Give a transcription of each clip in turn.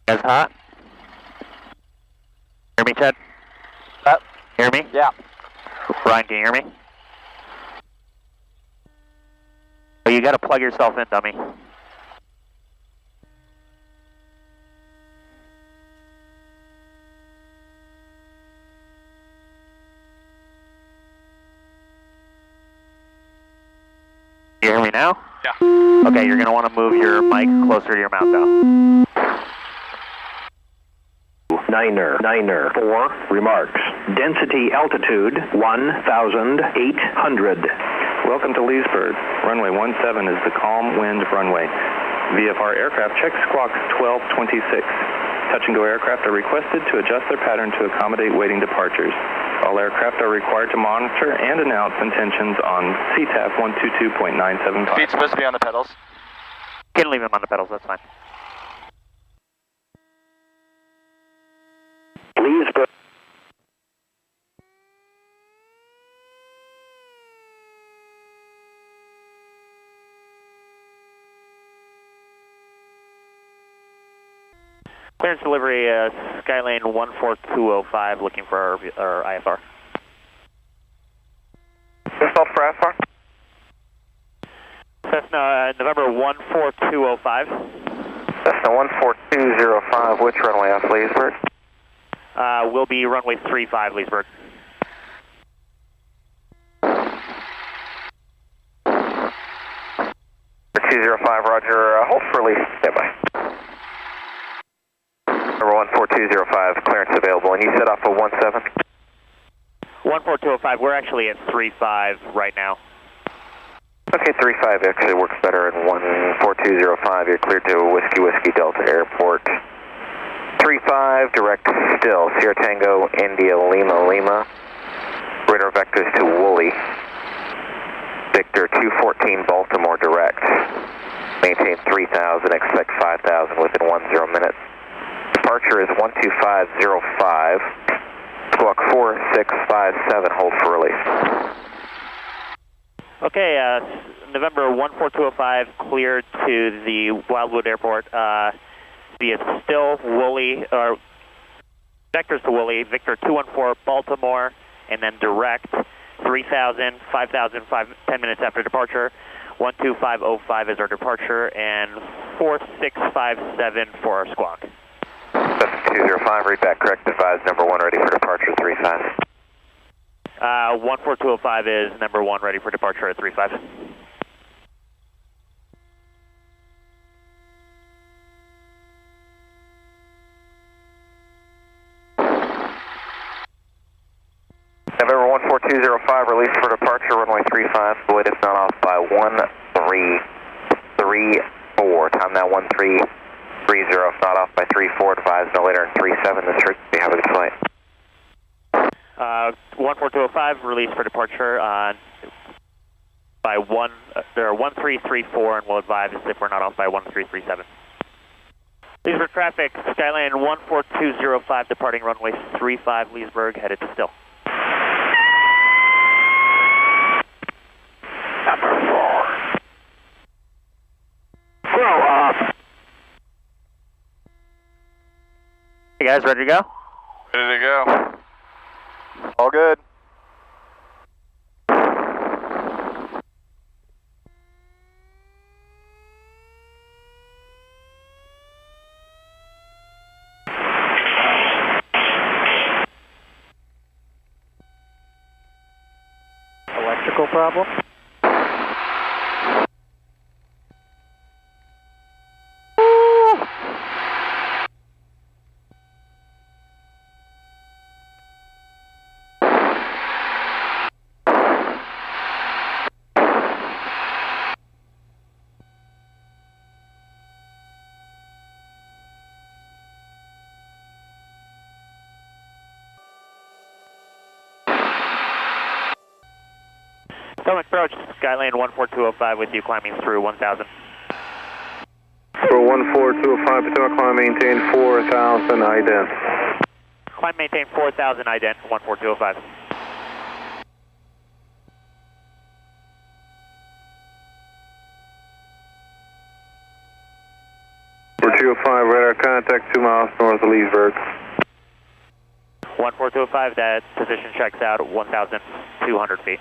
Guys hot? Hear me, Chad? Hear me? Yeah. Ryan, can you hear me? Oh, you gotta plug yourself in, dummy. You hear me now? Yeah. Okay, you're gonna wanna move your mic closer to your mouth though. Niner 4 remarks. Density altitude 1,800. Welcome to Leesburg. Runway 17 is the calm wind runway. VFR aircraft check squawk 1226. Touch and go aircraft are requested to adjust their pattern to accommodate waiting departures. All aircraft are required to monitor and announce intentions on CTAF 122.975. Speed's supposed to be on the pedals. You can leave him on the pedals, that's fine. Leesburg. Clearance delivery, Skylane 14205, looking for our IFR. Yourself for IFR? Cessna, November 14205. Cessna 14205, which runway off Leesburg? Will be runway 35, Leesburg. For 205, roger, hold for release, standby. Number 14205, clearance available, and you set off a 17? 14205, we're actually at 35 right now. Okay, 35 actually works better in 14205, you're cleared to Whiskey Whiskey Delta Airport. 35, direct still, Sierra Tango, India, Lima, Lima. Radar vectors to Woolley. Victor 214, Baltimore direct. Maintain 3,000, expect 5,000 within 10 minutes. Departure is 12505. Squawk 4657, hold for release. Okay, November 14205, cleared to the Wildwood Airport. Be it still, Woolley, or vectors to Woolley, Victor 214, Baltimore, and then direct 3,000, 5,000, 10 minutes after departure. 12505 is our departure, and 4657 for our squawk. 7205, read back correct, advise number 1 ready for departure, 35. 14205 is number 1 ready for departure at 35. November 14205, release for departure, runway 35, Floyd is not off by 1334. Time now 1330, if not off by 34, advise no later than 37, this frequency, have a good flight. 14205, release for departure by 1334, and we'll advise if we're not off by 1337. Leesburg traffic, Skylane 14205, departing runway 35, Leesburg, headed to still. Number 4. Grow up. Hey guys, ready to go? Ready to go. All good. Electrical problem? Stomach approach, Skylane 14205 with you climbing through 1000. For 14205, Potomac, climb maintain 4,000 ident. Climb maintain 4000 ident 14205. 14205, radar contact 2 miles north of Leesburg. 14205, that position checks out at 1,200 feet.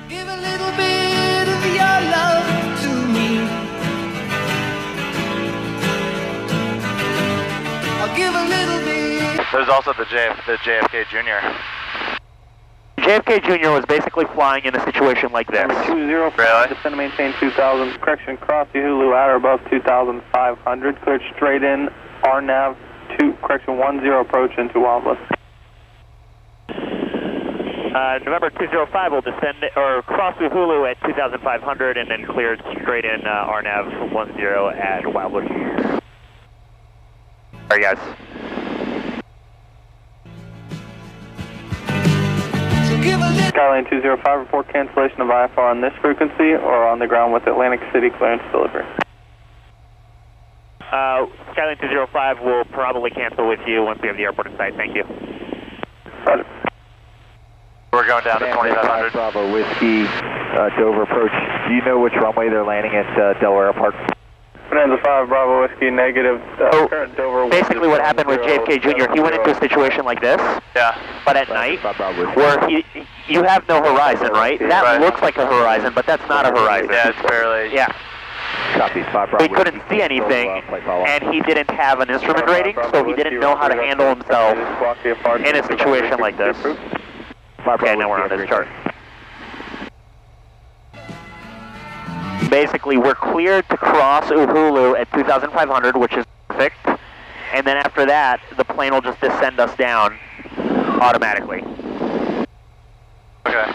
Give a little bit of your love to me. I'll give a little bit. There's also the JFK Jr. JFK Jr. was basically flying in a situation like this. 205, Really? descend and maintain 2,000. Correction, cross Uhulu at or above 2,500. Cleared straight in, RNAV 2, correction 10 approach into Wildwood. November 205 will descend or cross Uhulu at 2,500 and then cleared straight in RNAV 10 at Wildwood. Alright, guys. Skyline 205, report cancellation of IFR on this frequency or on the ground with Atlantic City clearance delivery. Skyline 205 will probably cancel with you once we have the airport in sight. Thank you. Roger. We're going down to 2,500. Bravo Whiskey, Dover approach. Do you know which runway they're landing at Delaware Airport? Bonanza 5, Bravo Whiskey, negative. Current Dover. Basically what happened with JFK Jr., he went into a situation like this, Yeah. but at night, where you have no horizon, right? That Right. looks like a horizon, but that's not a horizon. Yeah, it's barely. Yeah. Copy, 5 Bravo He couldn't see anything, and he didn't have an instrument rating, so he didn't know how to handle himself in a situation like this. Okay, now we're on this chart. Basically, we're cleared to cross Uhulu at 2,500, which is perfect. And then after that, the plane will just descend us down automatically. Okay.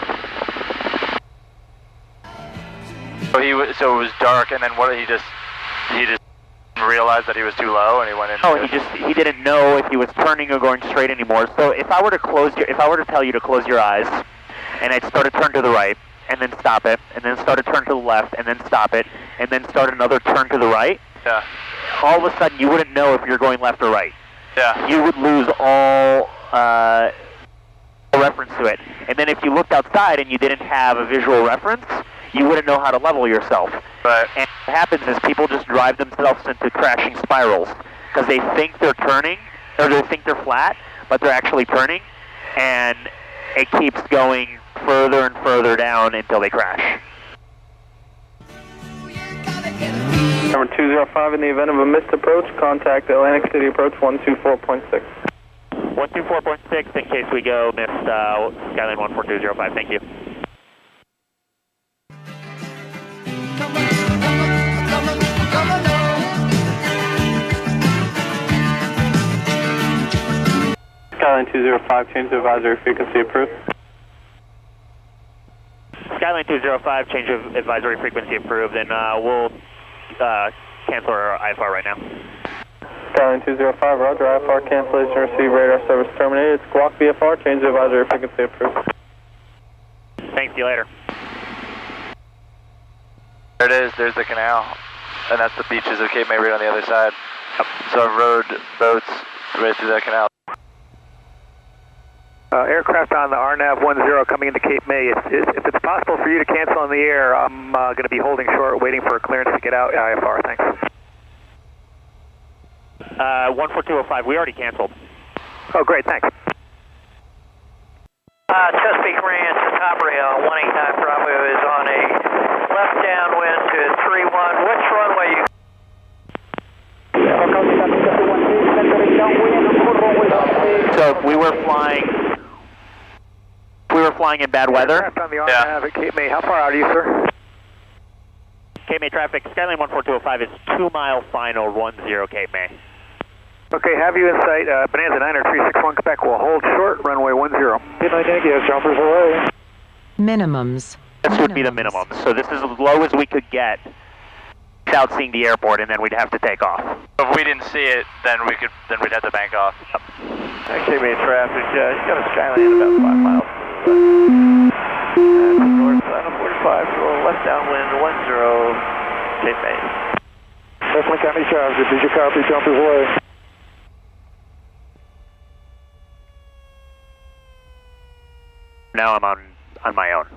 So it was dark, and then what? He just didn't realize that he was too low, and he went in. Oh, he didn't know if he was turning or going straight anymore. So if I were to tell you to close your eyes, and I'd start to turn to the right, and then stop it, and then start to turn to the left, and then stop it, and then start another turn to the right, Yeah. all of a sudden you wouldn't know if you're going left or right. Yeah. You would lose all reference to it. And then if you looked outside and you didn't have a visual reference, you wouldn't know how to level yourself. Right. And what happens is people just drive themselves into crashing spirals because they think they're turning, or they think they're flat, but they're actually turning, and it keeps going further and further down until they crash. Number 205, in the event of a missed approach, contact Atlantic City approach 124.6. 124.6 in case we go miss Skyline 14205. Thank you. Skyline 205, change the advisory frequency approved. Skyline 205, change of advisory frequency approved, and we'll cancel our IFR right now. Skyline 205, roger, IFR cancellation, receive radar service terminated. Squawk VFR, change the advisory frequency approved. Thanks, see you later. There it is. There's the canal, and that's the beaches of Cape May Reid on the other side. Yep. So I rode boats right through that canal. Aircraft on the RNAV 10 coming into Cape May. If it's possible for you to cancel on the air, I'm going to be holding short, waiting for a clearance to get out IFR. Thanks. 14205, we already canceled. Oh, great, thanks. Chesapeake Ranch, top rail, 189 Bravo is on a left downwind to 31. Which runway you? So we were flying in bad weather. Aircraft on the RNAV at Cape May. How far out are you, sir? Cape May traffic, Skyline 14205 is 2 mile final 10 Cape May. Okay, have you in sight. Bonanza 90361 Quebec will hold short, runway 10. Good night, Yankee. Jumpers away. Minimums. This would be the minimum. So this is as low as we could get without seeing the airport, and then we'd have to take off. If we didn't see it, then we'd have to bank off. Yep. Cape May traffic, you got a Skyline about 5 miles to the north side of 45, so left downwind 10, Cape May. Definitely County traffic. Did you copy? Jumpers away. Now I'm on my own.